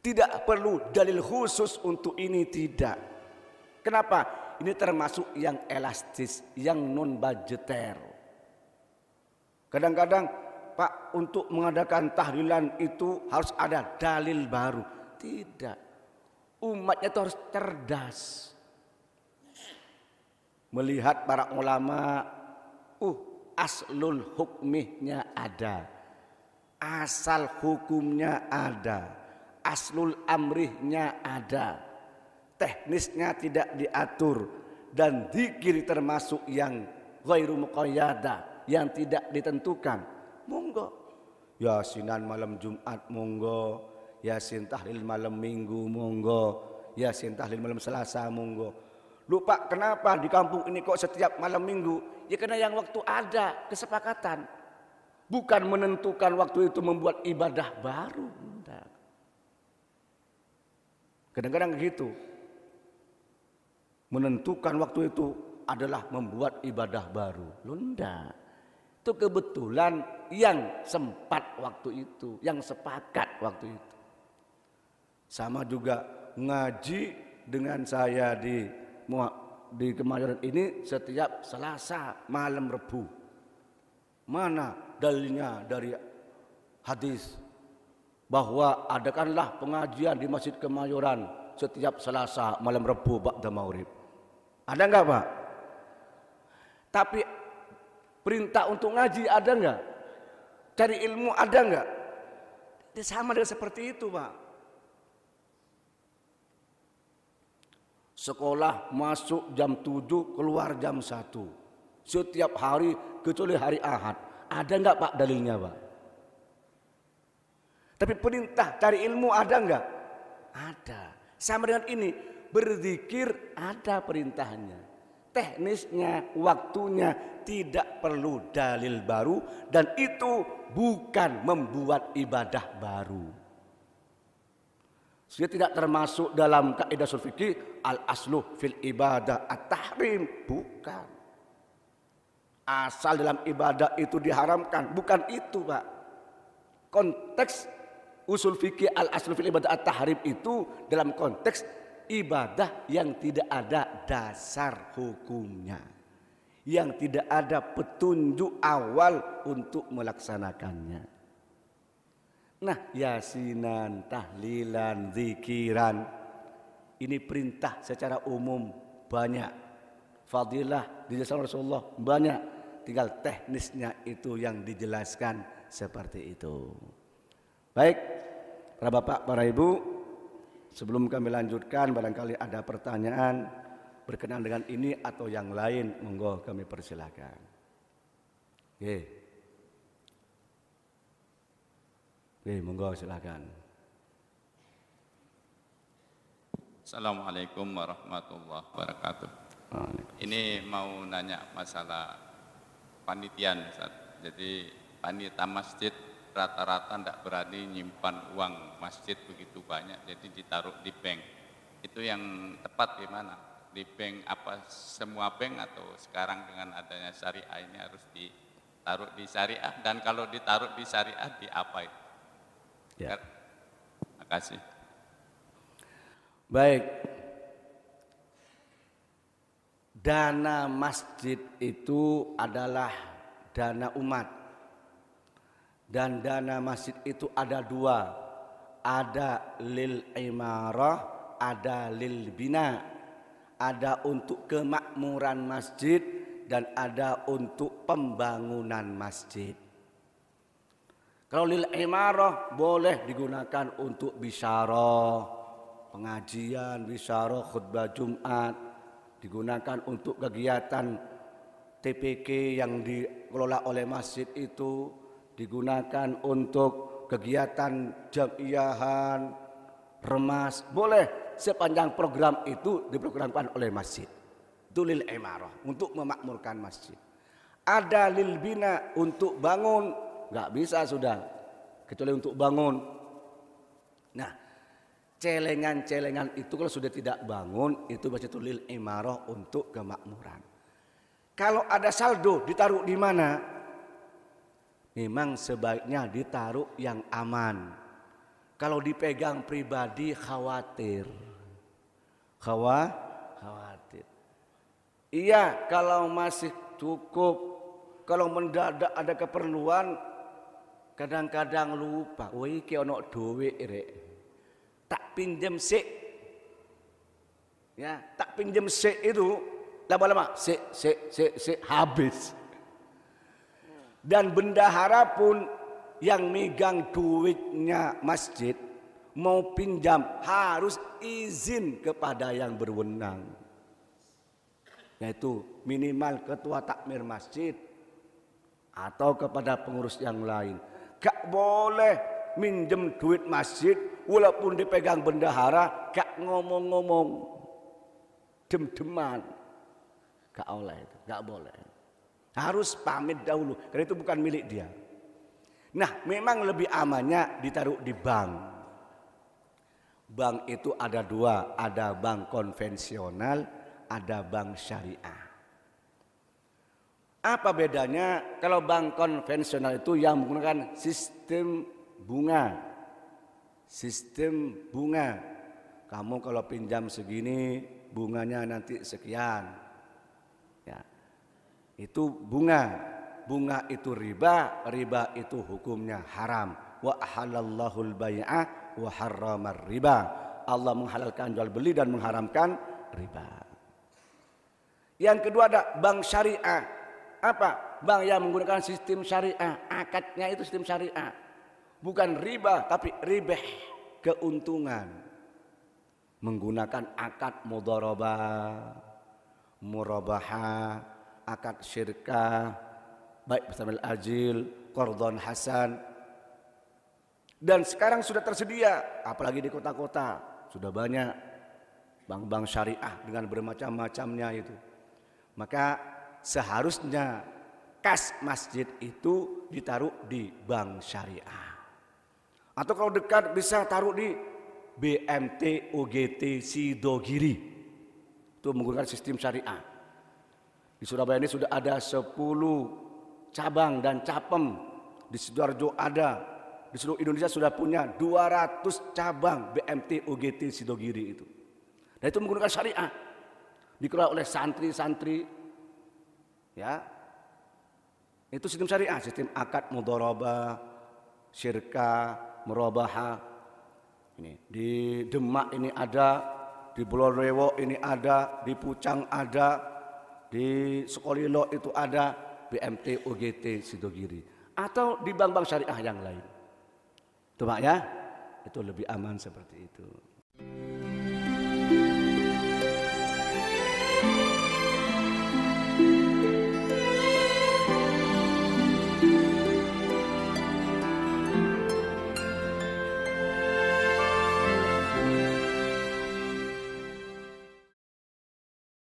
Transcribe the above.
Tidak perlu dalil khusus untuk ini, tidak. Kenapa? Ini termasuk yang elastis, yang non budgeter. Kadang-kadang Pak, untuk mengadakan tahlilan itu harus ada dalil baru. Tidak. Umatnya itu harus cerdas. Melihat para ulama, aslul hukmihnya ada. Asal hukumnya ada. Aslul amrihnya ada, teknisnya tidak diatur, dan dzikir termasuk yang ghairu muqayyada, yang tidak ditentukan. Monggo yasinan malam Jumat, monggo yasin tahlil malam Minggu, monggo yasin tahlil malam Selasa, monggo. Lupa kenapa di kampung ini kok setiap malam Minggu? Ya karena yang waktu ada kesepakatan, bukan menentukan waktu itu membuat ibadah baru. Kadang-kadang gitu. Menentukan waktu itu adalah membuat ibadah baru. Lunda. Itu kebetulan yang sempat waktu itu, yang sepakat waktu itu. Sama juga ngaji dengan saya di Kemayoran ini setiap Selasa malam Rebu. Mana dalilnya dari hadis bahwa adakanlah pengajian di Masjid Kemayoran setiap Selasa malam Rebu ba'da maghrib? Ada enggak, Pak? Tapi perintah untuk ngaji ada enggak? Cari ilmu ada enggak? Sama dengan seperti itu, Pak. Sekolah masuk jam 7, keluar jam 1. Setiap hari kecuali hari Ahad. Ada enggak, Pak, dalilnya, Pak? Tapi perintah cari ilmu ada enggak? Ada. Sama dengan ini, berzikir ada perintahnya. Teknisnya, waktunya tidak perlu dalil baru, dan itu bukan membuat ibadah baru. Dia tidak termasuk dalam kaidah ushul fikih al-aslu fil ibadah at-tahrim, bukan. Asal dalam ibadah itu diharamkan, bukan itu, Pak. Konteks usul fikih al-aslu fil ibadah at-tahrim itu dalam konteks ibadah yang tidak ada dasar hukumnya, yang tidak ada petunjuk awal untuk melaksanakannya. Nah, yasinan, tahlilan, zikiran, ini perintah secara umum banyak. Fadilah dijelaskan Rasulullah banyak. Tinggal teknisnya itu yang dijelaskan seperti itu. Baik, para bapak, para ibu, sebelum kami lanjutkan, barangkali ada pertanyaan berkenaan dengan ini atau yang lain, monggo kami persilakan. Monggo silakan. Assalamualaikum warahmatullahi wabarakatuh. Ini mau nanya masalah panitian, Ustaz. Jadi panitia masjid rata-rata tidak berani nyimpan uang masjid begitu banyak, jadi ditaruh di bank. Itu yang tepat gimana? Di bank apa semua bank, atau sekarang dengan adanya syariah ini harus ditaruh di syariah? Dan kalau ditaruh di syariah di apa itu? Ya. Terima kasih. Baik. Dana masjid itu adalah dana umat. Dan dana masjid itu ada dua, ada lil imarah, ada lil bina, ada untuk kemakmuran masjid dan ada untuk pembangunan masjid. Kalau lil imarah boleh digunakan untuk bisyarah, pengajian, bisyarah, khutbah Jumat, digunakan untuk kegiatan TPK yang dikelola oleh masjid itu, digunakan untuk kegiatan jamiahan, remas, boleh sepanjang program itu diprogramkan oleh masjid. Itu lil imarah, untuk memakmurkan masjid. Ada lil bina, untuk bangun, nggak bisa sudah, kecuali untuk bangun. Nah, celengan-celengan itu kalau sudah tidak bangun, itu baca itu lil imarah, untuk kemakmuran. Kalau ada saldo ditaruh di mana? Memang sebaiknya ditaruh yang aman. Kalau dipegang pribadi khawatir. Khawatir. Iya, kalau masih cukup, kalau mendadak ada keperluan, kadang-kadang lupa. Woi, ki ono duit rek. Tak pinjam sik. Ya, tak pinjam sik itu lama-lama sik habis. Dan bendahara pun yang megang duitnya masjid mau pinjam harus izin kepada yang berwenang, yaitu minimal ketua takmir masjid atau kepada pengurus yang lain. Gak boleh minjem duit masjid walaupun dipegang bendahara, gak ngomong-ngomong dem-deman, gak oleh itu, gak boleh. Harus pamit dahulu karena itu bukan milik dia. Nah, memang lebih amannya ditaruh di bank. Bank itu ada dua, ada bank konvensional, ada bank syariah. Apa bedanya? Kalau bank konvensional itu yang menggunakan sistem bunga. Sistem bunga. Kamu kalau pinjam segini, bunganya nanti sekian. Ya. Itu bunga. Bunga itu riba, riba itu hukumnya haram. Wa ahallallahul bai'a wa harramar riba. Allah menghalalkan jual beli dan mengharamkan riba. Yang kedua ada bank syariah. Apa? Bank yang menggunakan sistem syariah. Akadnya itu sistem syariah. Bukan riba tapi ribah, keuntungan. Menggunakan akad mudharabah, murabahah, akad syirkah, baik bersama ajil, qardhan hasan. Dan sekarang sudah tersedia, apalagi di kota-kota sudah banyak bank-bank syariah dengan bermacam-macamnya itu. Maka seharusnya kas masjid itu ditaruh di bank syariah. Atau kalau dekat bisa taruh di BMT UGT Sidogiri. Itu menggunakan sistem syariah. Di Surabaya ini sudah ada 10 cabang dan capem. Di Sidoarjo ada. Di seluruh Indonesia sudah punya 200 cabang BMT UGT Sidogiri itu. Dan itu menggunakan syariah. Dikelola oleh santri-santri. Ya. Itu sistem syariah, sistem akad mudharabah, syirkah, murabahah. Ini di Demak ini ada, di Buleleng ini ada, di Pucang ada, di Sukolilo itu ada BMT UGT Sidogiri. Atau di bank-bank syariah yang lain. Itu Pak ya, itu lebih aman seperti itu.